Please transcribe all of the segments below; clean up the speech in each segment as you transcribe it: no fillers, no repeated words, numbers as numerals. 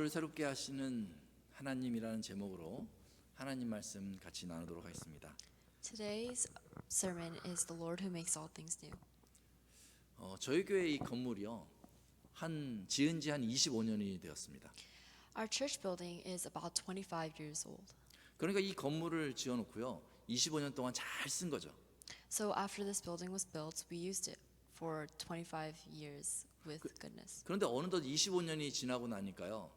만물을 새롭게 하시는 하나님이라는 제목으로 하나님 말씀 같이 나누도록 하겠습니다. Today's sermon is The Lord Who Makes All Things New. 저희 교회 이 건물이요, 지은 지 한 25년이 되었습니다. Our church building is about 25 years old. 그러니까 이 건물을 지어놓고요, 25년 동안 잘 쓴 거죠. So after this building was built, we used it for 25 years with goodness. 그런데 어느덧 25년이 지나고 나니까요,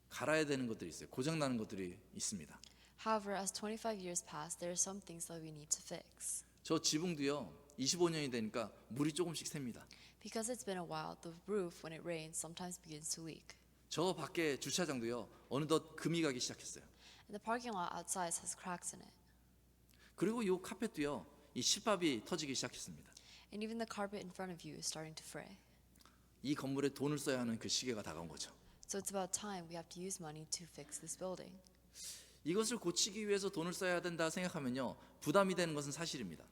갈아야 되는 것들이 있어요. 고장 나는 것들이 있습니다. However, as 25 years pass, there are some things that we need to fix. 저 지붕도요, 25년이 되니까 물이 조금씩 샙니다. Because it's been a while, the roof, when it rains, sometimes begins to leak. 저 밖에 주차장도요, 어느덧 금이 가기 시작했어요. And the parking lot outside has cracks in it. 그리고 이 카펫도요, 이 실밥이 터지기 시작했습니다. And even the carpet in front of you is starting to fray. 이 건물에 돈을 써야 하는 그 시기가 다가온 거죠. So it's about time we have to use money to fix this building. 이것을 고치기 위해서 돈을 써야 된다 생각하면요, 부담이 되는 것은 사실입니다.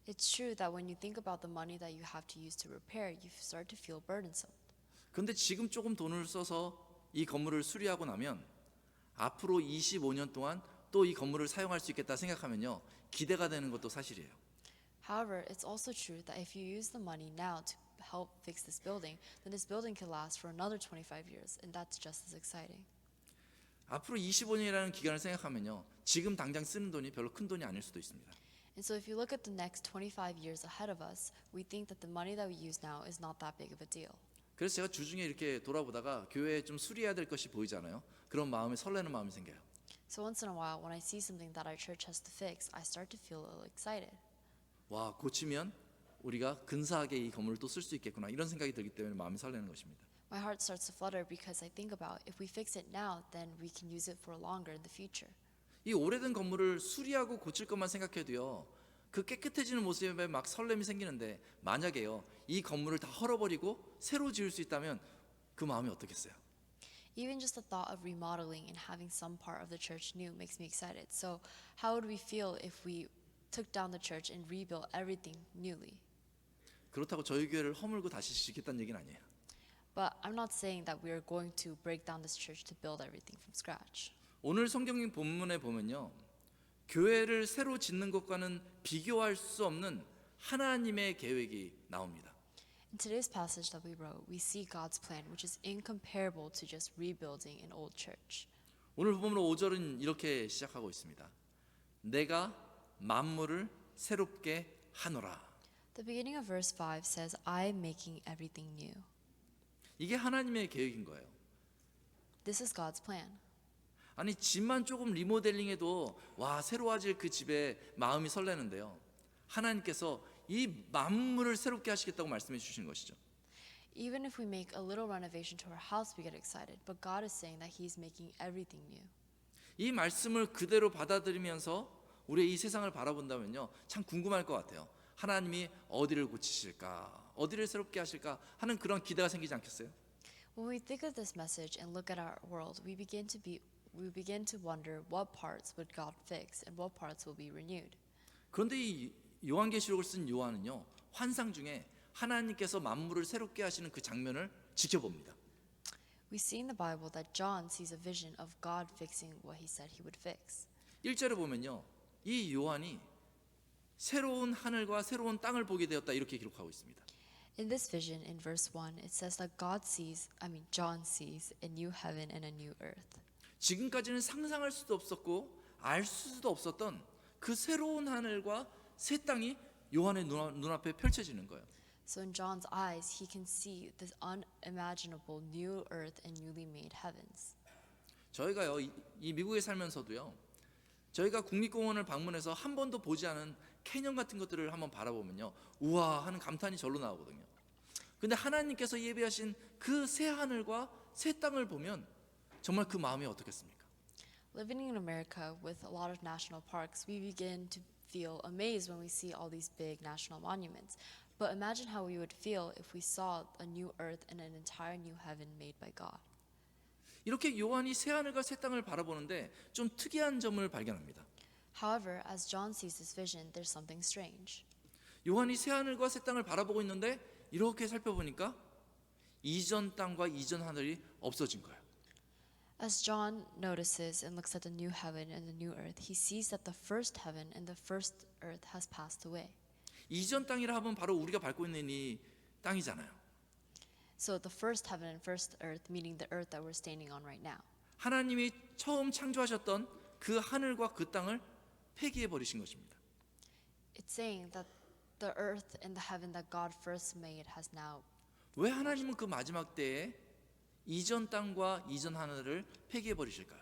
It's true that when you think about the money that you have to use to repair, you start to feel burdensome. 그런데 지금 조금 돈을 써서 이 건물을 수리하고 나면 앞으로 25년 동안 또 이 건물을 사용할 수 있겠다 생각하면요, 기대가 되는 것도 사실이에요. However, it's also true that if you use the money now to help fix this building, then this building could last for another 25 years, and that's just as exciting. 앞으로 25년이라는 기간을 생각하면요, 지금 당장 쓰는 돈이 별로 큰 돈이 아닐 수도 있습니다. And so if you look at the next 25 years ahead of us, we think that the money that we use now is not that big of a deal. 그래서 제가 주중에 이렇게 돌아보다가 교회에 좀 수리해야 될 것이 보이잖아요. 그런 마음에 설레는 마음이 생겨요. So once in a while, when I see something that our church has to fix, I start to feel a little excited. 와, 고치면 우리가 근사하게 이 건물을 또 쓸 수 있겠구나, 이런 생각이 들기 때문에 마음이 설레는 것입니다. My heart starts to flutter because I think about if we fix it now, then we can use it for longer in the future. 이 오래된 건물을 수리하고 고칠 것만 생각해도요, 그 깨끗해지는 모습에 막 설렘이 생기는데, 만약에요, 이 건물을 다 헐어버리고 새로 지을 수 있다면 그 마음이 어떻겠어요? Even just the thought of remodeling and having some part of the church new makes me excited. So how would we feel if we took down the church and rebuilt everything newly? 그렇다고 저희 교회를 허물고 다시 짓겠다는 얘기는 아니에요. But I'm not saying that we are going to break down this church to build everything from scratch. 오늘 성경 본문에 보면요, 교회를 새로 짓는 것과는 비교할 수 없는 하나님의 계획이 나옵니다. In today's passage that we wrote, we see God's plan, which is incomparable to just rebuilding an old church. 오늘 본문 5절은 이렇게 시작하고 있습니다. 내가 만물을 새롭게 하노라. The beginning of verse 5 says, I am making everything new. 이게 하나님의 계획인 거예요. This is God's plan. 아니, 집만 조금 리모델링해도 와, 새로워질 그 집에 마음이 설레는데요, 하나님께서 이 만물을 새롭게 하시겠다고 말씀해 주신 것이죠. Even if we make a little renovation to our house, we get excited. But God is saying that He's making everything new. 이 말씀을 그대로 받아들이면서 우리의 이 세상을 바라본다면요, 참 궁금할 것 같아요. 하나님이 어디를 고치실까, 어디를 새롭게 하실까 하는 그런 기대가 생기지 않겠어요? When we think of this message and look at our world, we begin to wonder what parts would God fix and what parts will be renewed. 그런데 이 요한계시록을 쓴 요한은요, 환상 중에 하나님께서 만물을 새롭게 하시는 그 장면을 지켜봅니다. We see in the Bible that John sees a vision of God fixing what he said he would fix. 1절에 보면요, 이 요한이 새로운 하늘과 새로운 땅을 보게 되었다, 이렇게 기록하고 있습니다. In this vision, in verse 1, it says that John sees a new heaven and a new earth. 지금까지는 상상할 수도 없었고 알 수도 없었던 그 새로운 하늘과 새 땅이 요한의 눈앞에 펼쳐지는 거예요. So in John's eyes, he can see this unimaginable new earth and newly made heavens. 저희가요, 이 미국에 살면서도요, 저희가 국립공원을 방문해서 한 번도 보지 않은 캐년 같은 것들을 한번 바라보면요, 우와 하는 감탄이 절로 나오거든요. 근데 하나님께서 예비하신 그 새 하늘과 새 땅을 보면 정말 그 마음이 어떻겠습니까? Living in America with a lot of national parks, we begin to feel amazed when we see all these big national monuments. But imagine how we would feel if we saw a new earth and an entire new heaven made by God. 이렇게 요한이 새 하늘과 새 땅을 바라보는데 좀 특이한 점을 발견합니다. However, as John sees this vision, there's something strange. 요한이 새 하늘과 새 땅을 바라보고 있는데 이렇게 살펴보니까 이전 땅과 이전 하늘이 없어진 거예요. As John notices and looks at the new heaven and the new earth, he sees that the first heaven and the first earth has passed away. 이전 땅이라 하면 바로 우리가 밟고 있는 이 땅이잖아요. So the first heaven and first earth, meaning the earth that we're standing on right now. 하나님이 처음 창조하셨던 그 하늘과 그 땅을 폐기해 버리신 것입니다. It's saying that the earth and the heaven that God first made has now. 왜 하나님은 그 마지막 때에 이전 땅과 이전 하늘을 폐기해 버리실까요?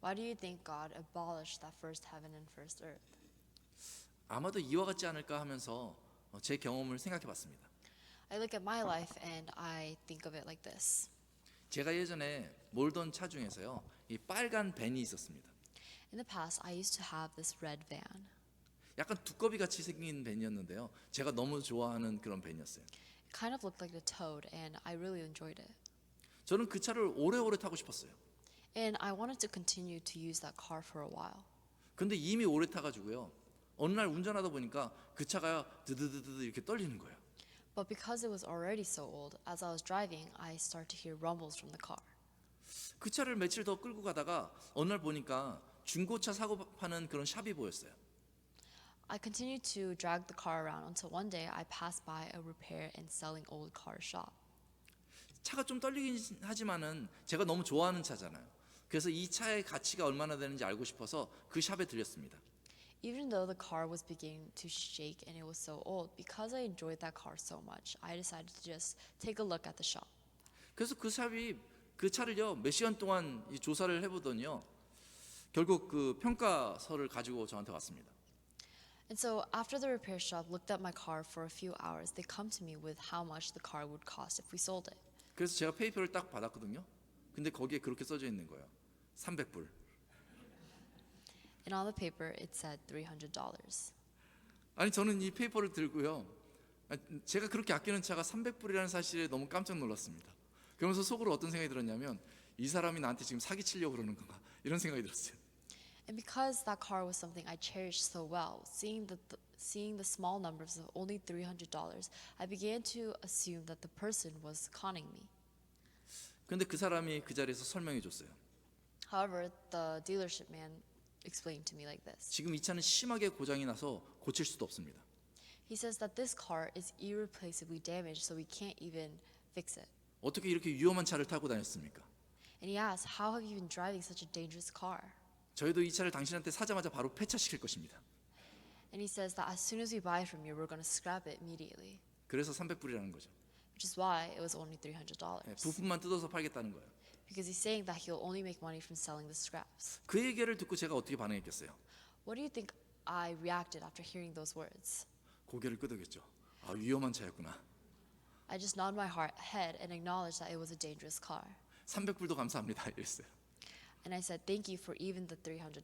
Why do you think God abolished that first heaven and first earth? 아마도 이와 같지 않을까 하면서 제 경험을 생각해 봤습니다. I look at my life and I think of it like this. 제가 예전에 몰던 차 중에서요, 이 빨간 밴이 있었습니다. In the past, I used to have this red van. 약간 두꺼비 같이 생긴 밴이었는데요. 제가 너무 좋아하는 그런 밴이었어요. It kind of looked like a toad and I really enjoyed it. 저는 그 차를 오래오래 타고 싶었어요. And I wanted to continue to use that car for a while. 근데 이미 오래 타가지고요. 어느 날 운전하다 보니까 그 차가 드드드드 이렇게 떨리는 거예요. But because it was already so old, as I was driving, I started to hear rumbles from the car. 그 차를 며칠 더 끌고 가다가 어느 날 보니까 중고차 사고 파는 그런 샵이 보였어요. I continued to drag the car around until one day I passed by a repair and selling old car shop. 차가 좀 떨리긴 하지만은 제가 너무 좋아하는 차잖아요. 그래서 이 차의 가치가 얼마나 되는지 알고 싶어서 그 샵에 들렸습니다. Even though the car was beginning to shake and it was so old, because I enjoyed that car so much, I decided to just take a look at the shop. 그래서 그 샵이 그 차를요 몇 시간 동안 이 조사를 해보더니요 결국 그 평가서를 가지고 저한테 왔습니다. And so after the repair shop looked at my car for a few hours, they come to me with how much the car would cost if we sold it. 그래서 제가 페이퍼를 딱 받았거든요. 근데 거기에 그렇게 써져 있는 거예요. 300불. And on the paper it said $300. 아니 저는 이 페이퍼를 들고요. 제가 그렇게 아끼는 차가 300불이라는 사실에 너무 깜짝 놀랐습니다. 그러면서 속으로 어떤 생각이 들었냐면 이 사람이 나한테 지금 사기치려고 그러는 건가 이런 생각이 들었어요. And because that car was something I cherished so well, seeing the small numbers of only $300, I began to assume that the person was conning me. 근데 그 사람이 그 자리에서 설명해 줬어요. However, the dealership man explained to me like this. 지금 이 차는 심하게 고장이 나서 고칠 수도 없습니다. He says that this car is irreplaceably damaged, so we can't even fix it. 어떻게 이렇게 위험한 차를 타고 다녔습니까? And he asks, how have you been driving such a dangerous car? 저희도 이 차를 당신한테 사자마자 바로 폐차시킬 것입니다. And he says that as soon as we buy it from you, we're going to scrap it immediately. 그래서 300불이라는 거죠. Which is why it was only $300. 부품만 뜯어서 팔겠다는 거예요. Because he's saying that he'll only make money from selling the scraps. 그 얘기를 듣고 제가 어떻게 반응했겠어요? What do you think I reacted after hearing those words? 고개를 끄덕였죠. 아, 위험한 차였구나. I just nodded my head and acknowledged that it was a dangerous car. 300불도 감사합니다. 이랬어요. And I said, thank you for even the $300.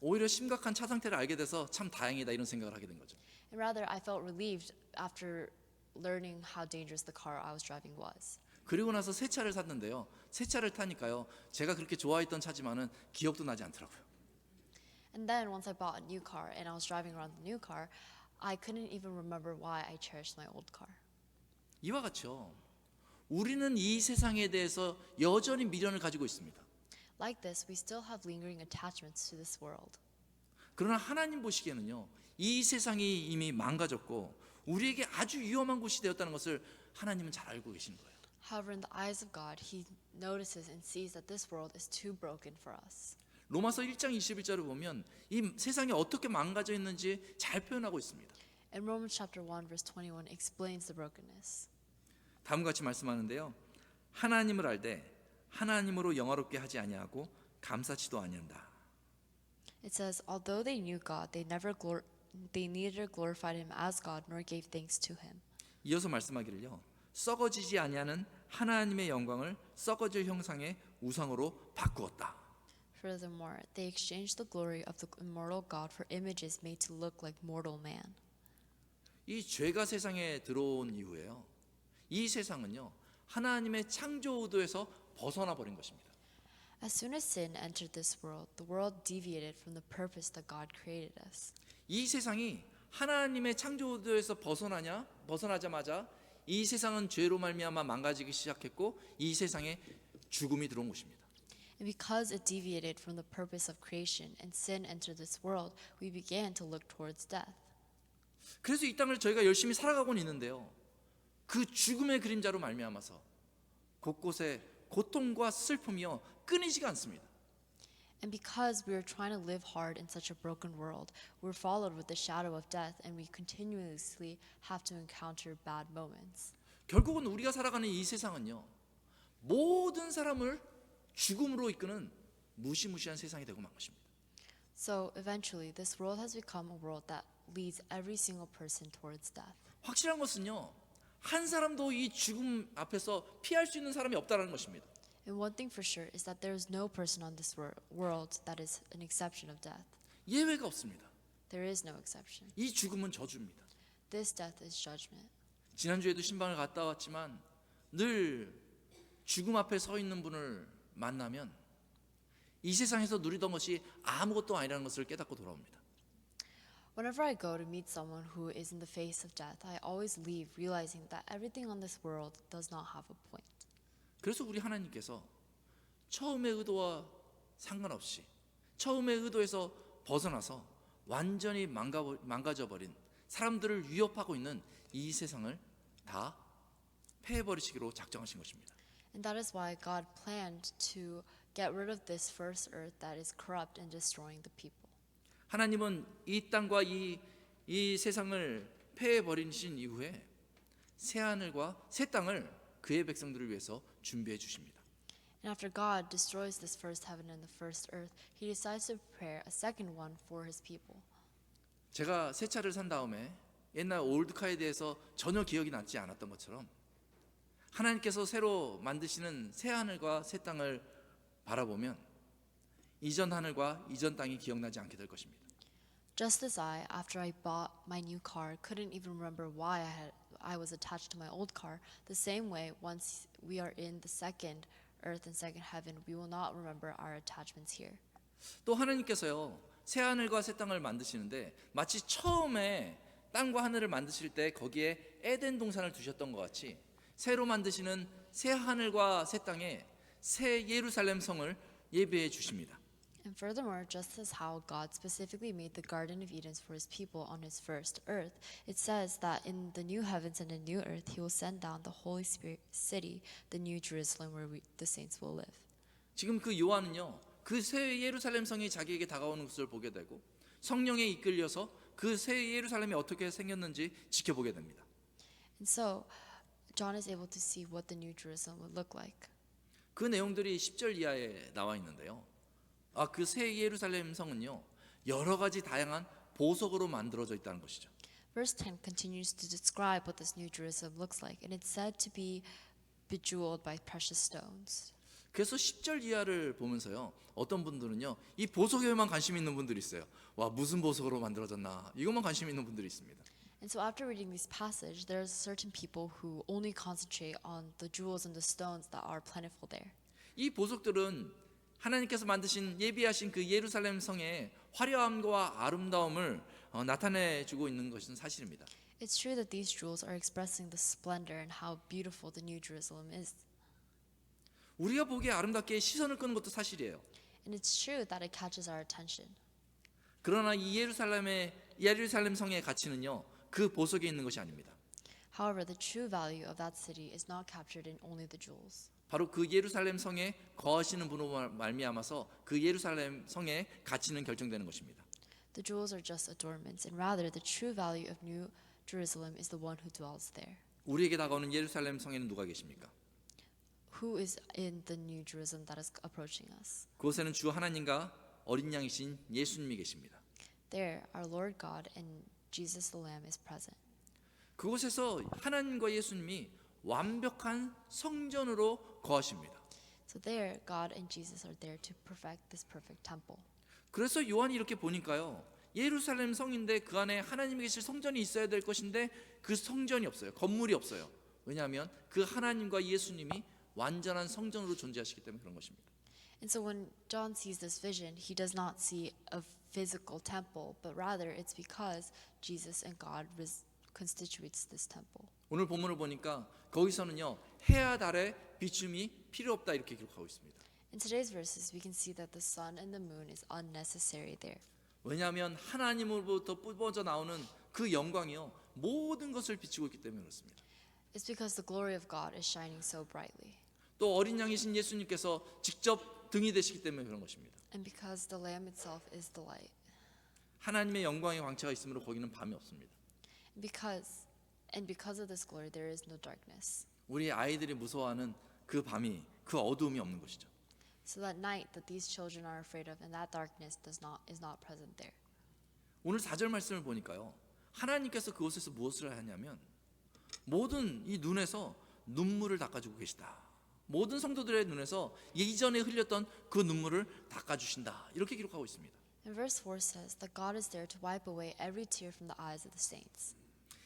오히려 심각한 차 상태를 알게 돼서 참 다행이다 이런 생각을 하게 된 거죠. And rather, I felt relieved after learning how dangerous the car I was driving was. 그리고 나서 새 차를 샀는데요. 새 차를 타니까요. 제가 그렇게 좋아했던 차지만은 기억도 나지 않더라고요. And then once I bought a new car and I was driving around the new car, I couldn't even remember why I cherished my old car. 이와 같이요. 우리는 이 세상에 대해서 여전히 미련을 가지고 있습니다. Like this, we still have lingering attachments to this world. 그러나 하나님 보시기에는요. 이 세상이 이미 망가졌고 우리에게 아주 위험한 곳이 되었다는 것을 하나님은 잘 알고 계시는 거예요. However, in the eyes of God, He notices and sees that this world is too broken for us. 로마서 1장 21절을 보면 이 세상이 어떻게 망가져 있는지 잘 표현하고 있습니다. And Romans chapter 1 verse 21 explains the brokenness. 다음과 같이 말씀하는데요. 하나님을 알되 하나님으로 영화롭게 하지 아니하고 감사치도 아니한다. It says, although they knew God, they neither glorified Him as God nor gave thanks to Him. 이어서 말씀하기를요. 썩어지지 아니하는 하나님의 영광을 썩어질 형상의 우상으로 바꾸었다. Furthermore, they exchanged the glory of the immortal God for images made to look like mortal man. 이 죄가 세상에 들어온 이후에요. 이 세상은요. 하나님의 창조 의도에서 벗어나 버린 것입니다. As soon as sin entered this the world deviated from the purpose that God created us. 이 세상이 하나님의 창조 의도에서 벗어나자마자 이 세상은 죄로 말미암아 망가지기 시작했고 이 세상에 죽음이 들어온 것입니다. And because it deviated from the purpose of creation and sin entered this world, we began to look towards death. 그래서 이 땅을 저희가 열심히 살아가고는 있는데요. 그 죽음의 그림자로 말미암아서 곳곳에 고통과 슬픔이요 끊이지가 않습니다. And because we are trying to live hard in such a broken world, we're followed with the shadow of death and we continuously have to encounter bad moments. 결국은 우리가 살아가는 이 세상은요. 모든 사람을 죽음으로 이끄는 무시무시한 세상이 되고 만 것입니다. So eventually, this world has become a world that leads every single person towards death. 확실한 것은요. 한 사람도 이 죽음 앞에서 피할 수 있는 사람이 없다는 것입니다. And one thing for sure is that there is no person on this world that is an exception of death. 예외가 없습니다. There is no exception. 이 죽음은 저주입니다. This death is judgment. 지난주에도 신방을 갔다 왔지만 늘 죽음 앞에 서 있는 분을 만나면 이 세상에서 누리던 것이 아무것도 아니라는 것을 깨닫고 돌아옵니다. Whenever I go to meet someone who is in the face of death, I always leave realizing that everything on this world does not have a point. 그래서 우리 하나님께서 처음의 의도와 상관없이 처음의 의도에서 벗어나서 완전히 망가져버린 사람들을 위협하고 있는 이 세상을 다 패해버리시기로 작정하신 것입니다. And that is why God planned to get rid of this first earth that is corrupt and destroying the people. 하나님은 이 땅과 이 세상을 패해버리신 이후에 새 하늘과 새 땅을 그의 백성들을 위해서 준비해 주십니다. And after God destroys this first heaven and the first earth, He decides to prepare a second one for His people. 제가 새 차를 산 다음에 옛날 올드카에 대해서 전혀 기억이 나지 않았던 것처럼 하나님께서 새로 만드시는 새 하늘과 새 땅을 바라보면 이전 하늘과 이전 땅이 기억나지 않게 될 것입니다. Just as after I bought my new car, couldn't even remember why I was attached to my old car, the same way, once we are in the second earth and second heaven, we will not remember our attachments here. 또 하나님께서요 새 하늘과 새 땅을 만드시는데 마치 처음에 땅과 하늘을 만드실 때 거기에 에덴 동산을 두셨던 것 같이 새로 만드시는 새 하늘과 새 땅에 새 예루살렘 성을 예비해 주십니다. And furthermore, just as how God specifically made the Garden of Eden for His people on His first earth, it says that in the new heavens and the new earth, He will send down the Holy Spirit city, the new Jerusalem, where the saints will live. 지금 그 요한은요 그 새 예루살렘 성이 자기에게 다가오는 것을 보게 되고 성령에 이끌려서 그 새 예루살렘이 어떻게 생겼는지 지켜보게 됩니다. And so, John is able to see what the new Jerusalem would look like. 그 내용들이 10절 이하에 나와 있는데요. 그 새 예루살렘 성은요 여러 가지 다양한 보석으로 만들어져 있다는 것이죠. Verse 10 continues to describe what this new Jerusalem looks like, and it's said to be bejeweled by precious stones. 그래서 10절 이하를 보면서요 어떤 분들은요 이 보석에만 관심 있는 분들이 있어요. 와 무슨 보석으로 만들어졌나 이것만 관심 있는 분들이 있습니다. And so after reading this passage, there's certain people who only concentrate on the jewels and the stones that are plentiful there. 이 보석들은 하나님께서 만드신 예비하신 그 예루살렘 성의 화려함과 아름다움을 나타내주고 있는 것은 사실입니다. It's true that these jewels are expressing the splendor and how beautiful the New Jerusalem is. 우리가 보기에 아름답게 시선을 끄는 것도 사실이에요. And it's true that it catches our attention. 그러나 이 예루살렘 성의 가치는요 그 보석에 있는 것이 아닙니다. However, the true value of that city is not captured in only the jewels. 바로 그 예루살렘 성에 거하시는 분으로 말미암아서 그 예루살렘 성의 가치는 결정되는 것입니다. The jewels are just adornments, and rather the true value of New Jerusalem is the one who dwells there. 우리에게 다가오는 예루살렘 성에는 누가 계십니까? Who is in the New Jerusalem that is approaching us? 그곳에는 주 하나님과 어린 양이신 예수님이 계십니다. There, our Lord God and Jesus the Lamb is present. 그곳에서 하나님과 예수님이 완벽한 성전으로 거하십니다. So there, God and Jesus are there to perfect this perfect temple. 그래서 요한이 이렇게 보니까요. 예루살렘 성인데 그 안에 하나님이 계실 성전이 있어야 될 것인데 그 성전이 없어요. 건물이 없어요. 왜냐하면 그 하나님과 예수님이 완전한 성전으로 존재하시기 때문에 그런 것입니다. And so when John sees this vision, he does not see a physical temple, but rather it's because Jesus and God constitutes this temple. 오늘 본문을 보니까 거기서는요. 해와 달의 비춤이 필요 없다 이렇게 기록하고 있습니다. In today's verses, we can see that the sun and the moon is unnecessary there. 왜냐하면 하나님으로부터 뿜어져 나오는 그 영광이요 모든 것을 비추고 있기 때문에 그렇습니다. It's because the glory of God is shining so brightly, 또 어린 양이신 예수님께서 직접 등이 되시기 때문에 그런 것입니다. and because the Lamb itself is the light. 하나님의 영광의 광채가 있으므로 거기는 밤이 없습니다. Because of this glory, there is no darkness. 우리 아이들이 무서워하는 그 밤이 그 어두움이 없는 것이죠. So that night that these children are afraid of, and that darkness is not present there. 오늘 4절 말씀을 보니까요. 하나님께서 그곳에서 무엇을 하냐면 모든 이 눈에서 눈물을 닦아주고 계시다. 모든 성도들의 눈에서 이전에 흘렸던 그 눈물을 닦아주신다. 이렇게 기록하고 있습니다. And verse 4 says that God is there to wipe away every tear from the eyes of the saints.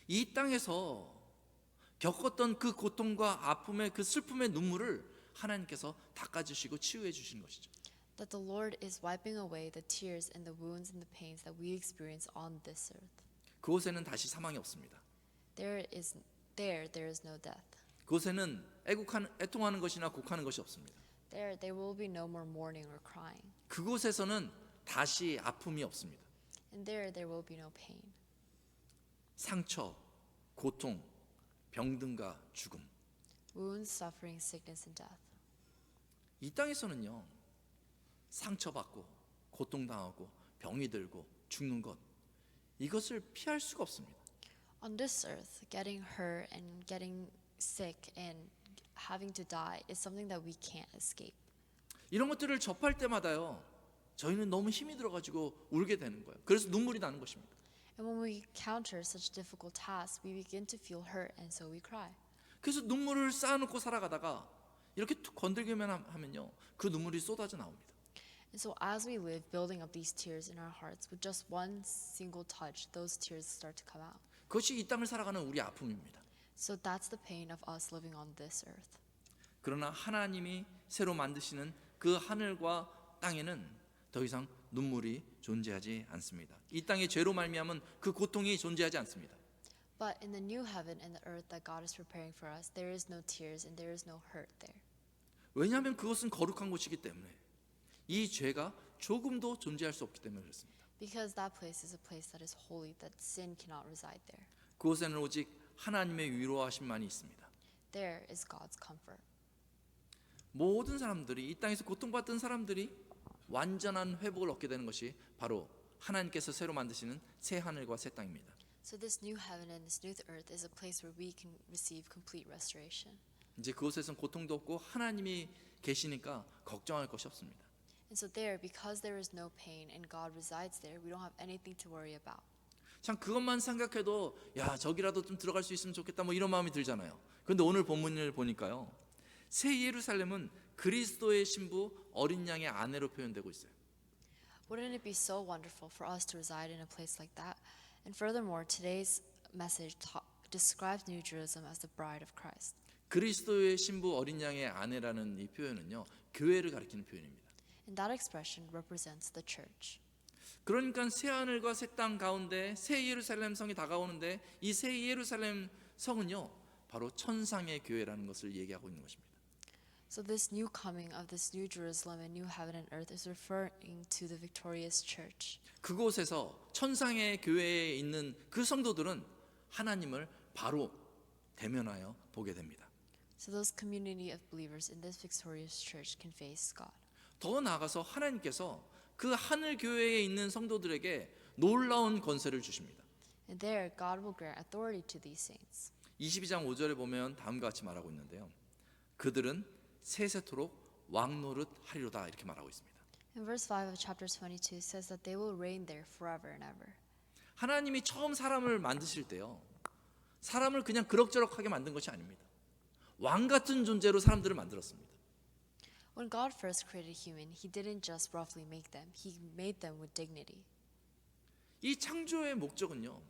이 땅에서 겪었던 그 고통과 아픔의 그 슬픔의 눈물을 하나님께서 닦아주시고 치유해 주신 것이죠. That the Lord is wiping away the tears and the wounds and the pains that we experience on this earth. 그곳에는 다시 사망이 없습니다. There is no death. 그곳에는 애통하는 것이나 곡하는 것이 없습니다. There will be no more mourning or crying. 그곳에서는 다시 아픔이 없습니다. And there will be no pain. 상처, 고통, 병든과 죽음. Wounds, suffering, sickness, and death. 이 땅에서는요. 상처받고 고통당하고 병이 들고 죽는 것 이것을 피할 수가 없습니다. On this earth, getting hurt and getting sick and having to die is something that we can't escape. 이런 것들을 접할 때마다요. 저희는 너무 힘이 들어가지고 울게 되는 거예요. 그래서 눈물이 나는 것입니다. And when we encounter such difficult tasks, we begin to feel hurt and so we cry. 그래서 눈물을 쌓아놓고 살아가다가 이렇게 툭 건들기만 하면요. 그 눈물이 쏟아져 나옵니다. And so as we live building up these tears in our hearts, with just one single touch, those tears start to come out. 그것이 이 땅을 살아가는 우리 아픔입니다. So that's the pain of us living on this earth. 그러나 하나님이 새로 만드시는 그 하늘과 땅에는 더 이상 눈물이 존재하지 않습니다. 이 땅의 죄로 말미암은 그 고통이 존재하지 않습니다. But in the new heaven and the earth that God is preparing for us, there is no tears and there is no hurt there. 왜냐하면 그것은 거룩한 곳이기 때문에 이 죄가 조금도 존재할 수 없기 때문에 그렇습니다. Because that place is a place that is holy, that sin cannot reside there. 그곳에는 오직 하나님의 위로하심만이 있습니다. There is God's comfort. 모든 사람들이 이 땅에서 고통받던 사람들이 완전한 회복을 얻게 되는 것이 바로 하나님께서 새로 만드시는 새 하늘과 새 땅입니다. So this new heaven and this new earth is a place where we can receive complete restoration. 이제 그곳에서는 고통도 없고 하나님이 계시니까 걱정할 것이 없습니다. And so there, because there is no pain and God resides there, we don't have anything to worry about. 참 그것만 생각해도 야 저기라도 좀 들어갈 수 있으면 좋겠다 뭐 이런 마음이 들잖아요. 그런데 오늘 본문을 보니까요. 새 예루살렘은 그리스도의 신부 어린 양의 아내로 표현되고 있어요. Wouldn't it be so wonderful for us to reside in a place like that? And furthermore, today's message describes New Jerusalem as the bride of Christ. 그리스도의 신부 어린 양의 아내라는 이 표현은요. 교회를 가리키는 표현입니다. And that expression represents the church. 그러니까 새 하늘과 새 땅 가운데 새 예루살렘 성이 다가오는데 이 새 예루살렘 성은요. 바로 천상의 교회라는 것을 얘기하고 있는 것입니다. So this new coming of this new Jerusalem and new heaven and earth is referring to the victorious church. 그곳에서 천상의 교회에 있는 그 성도들은 하나님을 바로 대면하여 보게 됩니다. So those community of believers in this victorious church can face God. 더 나아가서 하나님께서 그 하늘 교회에 있는 성도들에게 놀라운 권세를 주십니다. And there, God will grant authority to these saints. 22장 5절에 보면 다음과 같이 말하고 있는데요. 그들은 세세토록 왕노릇 하리로다 이렇게 말하고 있습니다. In verse 5 of chapter 22 says that they will reign there forever and ever. 하나님이 처음 사람을 만드실 때요. 사람을 그냥 그럭저럭하게 만든 것이 아닙니다. 왕 같은 존재로 사람들을 만들었습니다. When God first created human, he didn't just roughly make them. He made them with dignity. 이 창조의 목적은요.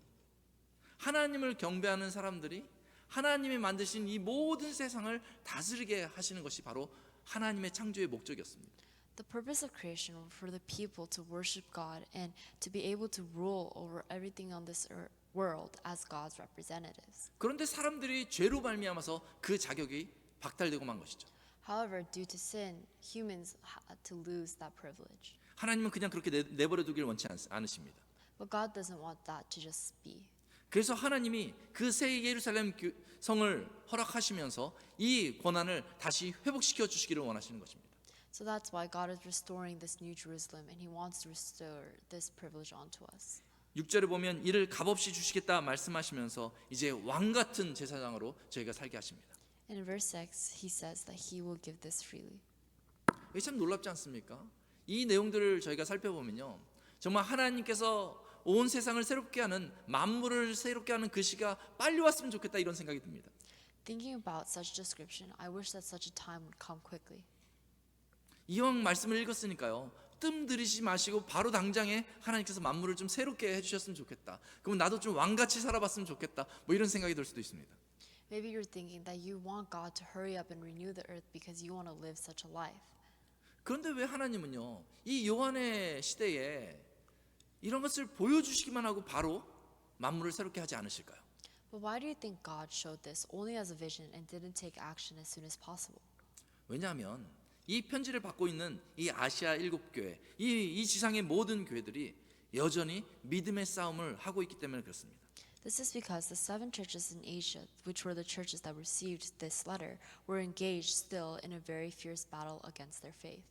하나님을 경배하는 사람들이 하나님이 만드신 이 모든 세상을 다스리게 하시는 것이 바로 하나님의 창조의 목적이었습니다. The purpose of creation was for the people to worship God and to be able to rule over everything on this world as God's representatives. 그런데 사람들이 죄로 말미암아서 그 자격이 박탈되고 만 것이죠. However, due to sin, humans had to lose that privilege. 하나님은 그냥 그렇게 내버려 두길 원치 않으십니다. But God doesn't want that to just be. 그래서 하나님이 그 새 예루살렘 성을 허락하시면서 이 권한을 다시 회복시켜 주시기를 원하시는 것입니다. So that's why God is restoring this new Jerusalem, and He wants to restore this privilege onto us. 6절에 보면 이를 값없이 주시겠다 말씀하시면서 이제 왕 같은 제사장으로 저희가 살게 하십니다. And in verse 6, He says that He will give this freely. 이게 참 놀랍지 않습니까? 이 내용들을 저희가 살펴보면요, 정말 하나님께서 온 세상을 새롭게 하는, 만물을 새롭게 하는 그 시가 빨리 왔으면 좋겠다, 이런 생각이 듭니다. Thinking about such description, I wish that such a time would come quickly. 이왕 말씀을 읽었으니까요, 뜸 들이지 마시고 바로 당장에 하나님께서 만물을 좀 새롭게 해주셨으면 좋겠다. 그러면 나도 좀 왕같이 살아봤으면 좋겠다. 뭐 이런 생각이 들 수도 있습니다. Maybe you're thinking that you want God to hurry up and renew the earth because you want to live such a life. 그런데 왜 하나님은요, 이 요한의 시대에 이런 것을 보여주시기만 하고 바로 만물을 새롭게 하지 않으실까요? But why do you think God showed this only as a vision and didn't take action as soon as possible? 왜냐하면 이 편지를 받고 있는 이 아시아 7교회, 이 지상의 모든 교회들이 여전히 믿음의 싸움을 하고 있기 때문에 그렇습니다. This is because the 7 churches in Asia, which were the churches that received this letter, were engaged still in a very fierce battle against their faith.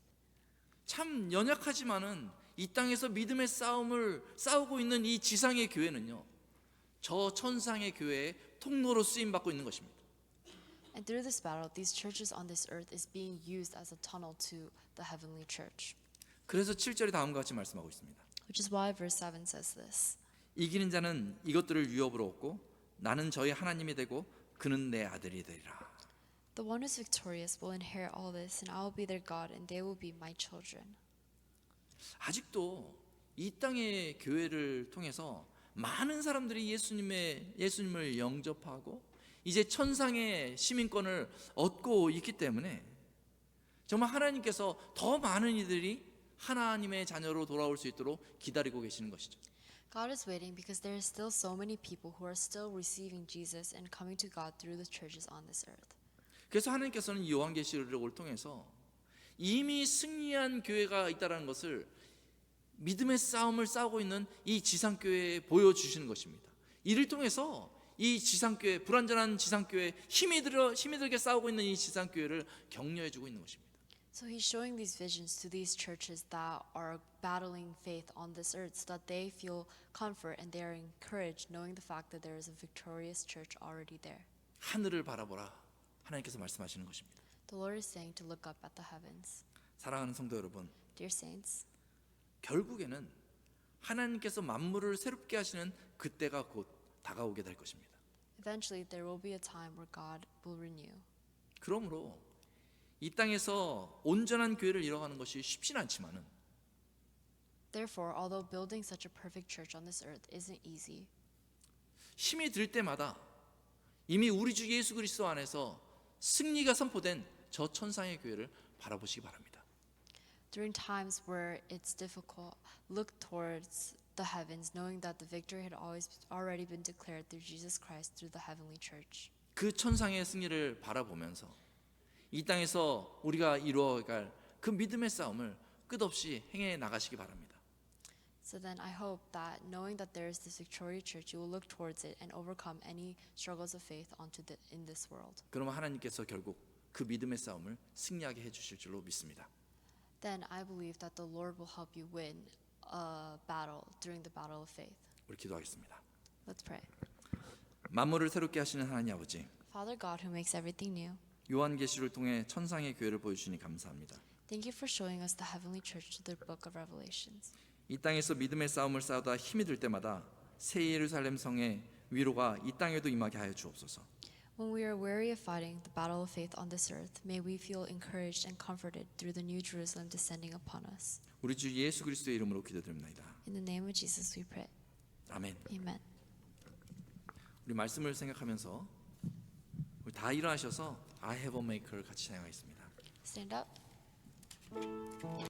참 연약하지만은 이 땅에서 믿음의 싸움을 싸우고 있는 이 지상의 교회는요, 저 천상의 교회의 통로로 쓰임 받고 있는 것입니다. And through this battle, these churches on this earth is being used as a tunnel to the heavenly church. 그래서 7절이 다음과 같이 말씀하고 있습니다. Which is why verse 7 says this. 이기는 자는 이것들을 유업으로 얻고 나는 저희 하나님이 되고 그는 내 아들이 되리라. The one who is victorious will inherit all this, and I will be their God, and they will be my children. 아직도 이 땅의 교회를 통해서 많은 사람들이 예수님을 영접하고 이제 천상의 시민권을 얻고 있기 때문에 정말 하나님께서 더 많은 이들이 하나님의 자녀로 돌아올 수 있도록 기다리고 계시는 것이죠. God is waiting because there are still so many people who are still receiving Jesus and coming to God through the churches on this earth. 그래서 하나님께서는 이 요한계시록을 통해서 이미 승리한 교회가 있다는 것을 믿음의 싸움을 싸우고 있는 이 지상교회에 보여주시는 것입니다. 이를 통해서 이 지상교회, 불완전한 지상교회, 힘이 들게 싸우고 있는 이 지상교회를 격려해주고 있는 것입니다. So he's showing these visions to these churches that are battling faith on this earth so that they feel comfort and they are encouraged knowing the fact that there is a victorious church already there. 하늘을 바라보라, 하나님께서 말씀하시는 것입니다. The Lord is saying to look up at the heavens. 사랑하는 성도 여러분, Dear saints, 결국에는 하나님께서 만물을 새롭게 하시는 그때가 곧 다가오게 될 것입니다. eventually there will be a time where God will renew. 그러므로 이 땅에서 온전한 교회를 이뤄가는 것이 쉽진 않지만은 Therefore, although building such a perfect church on this earth isn't easy, 힘이 들 때마다 이미 우리 주 예수 그리스도 안에서 승리가 선포된 저 천상의 교회를 바라보시기 바랍니다. during times where it's difficult, look towards the heavens, knowing that the victory had already been declared through Jesus Christ through the heavenly church. 그 천상의 승리를 바라보면서 이 땅에서 우리가 이루어갈 그 믿음의 싸움을 끝없이 행해 나가시기 바랍니다. So then I hope that knowing that there is this victorious church, you will look towards it and overcome any struggles of faith in this world. 그러면 하나님께서 결국 그 믿음의 싸움을 승리하게 해주실 줄로 믿습니다. Then I believe that the Lord will help you win a battle during the battle of faith. 우리 기도하겠습니다. Let's pray. 만물을 새롭게 하시는 하나님 아버지, Father God, who makes everything new, 요한계시를 통해 천상의 교회를 보여주시니 감사합니다. thank you for showing us the heavenly church through the book of Revelations. 이 땅에서 믿음의 싸움을 싸우다 힘이 들 때마다 새 예루살렘 성의 위로가 이 땅에도 임하게 하여 주옵소서. When we are weary of fighting the battle of faith on this earth, may we feel encouraged and comforted through the new Jerusalem descending upon us. 우리 주 예수 그리스도의 이름으로 기도드립니다. In the name of Jesus we pray. 아멘. Amen. 우리 말씀을 생각하면서 우리 다 일어나셔서 I have a maker를 같이 찬양하겠습니다. Stand up.